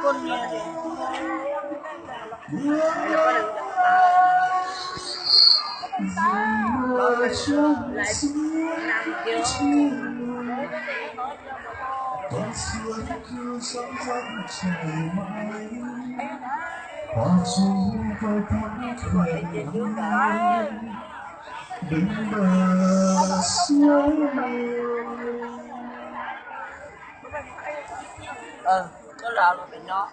con nghe thì lại nằm kiểu con xuân cứ sống dâng trời mãi hoa chung với tiếng cười bên bờ sông có lợn mà bị nó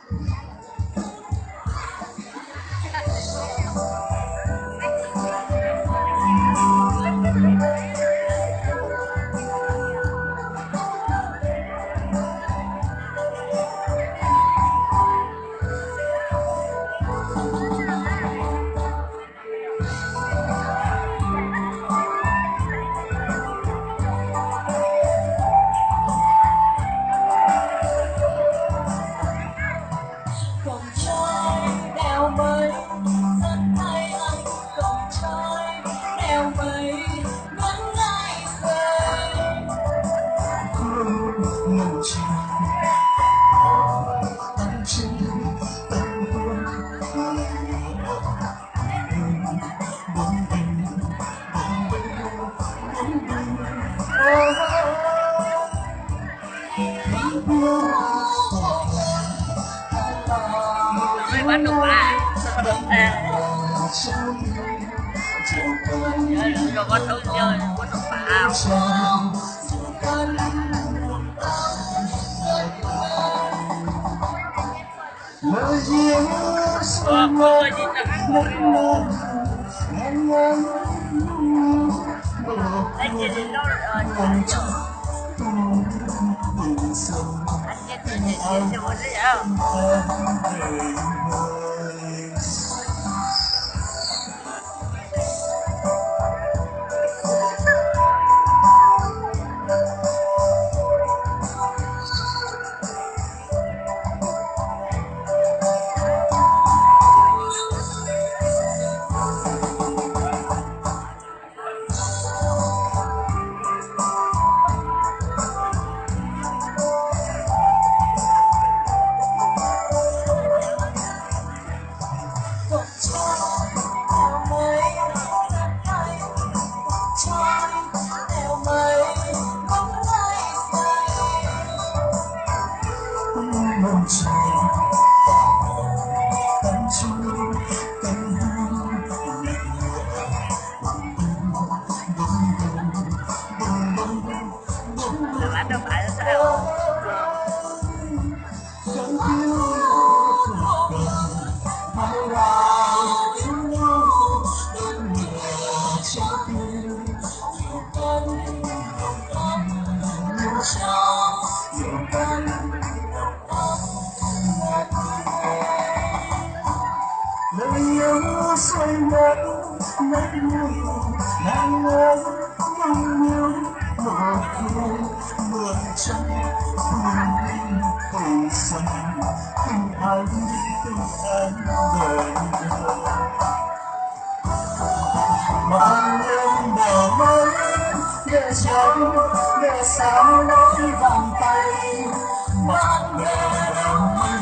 bắt được à? Rồi bắt được chơi, bắt được bảo. Cô gì anh chị đi đâu rồi? Anh chị đi đâu rồi? xoay ngất ngất ngây nàng ơi mong nhớ mùa thu mưa trắng hương hồi xuân tình anh đời mang lên bờ mây để trắng để sao nỗi vòng tay mang về đầu mây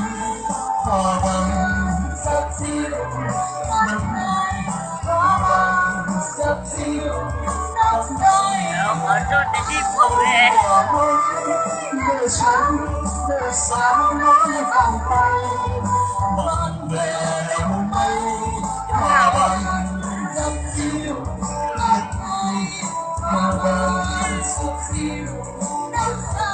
hòa bằng sắp xíu năm nay hòa bằng sắp xíu năm nay ở trên để đi cùng về để trắng để sao nỗi vòng tay mang về đầu mây hòa bằng sắp xíu năm nay hòa bằng sắp xíu năm nay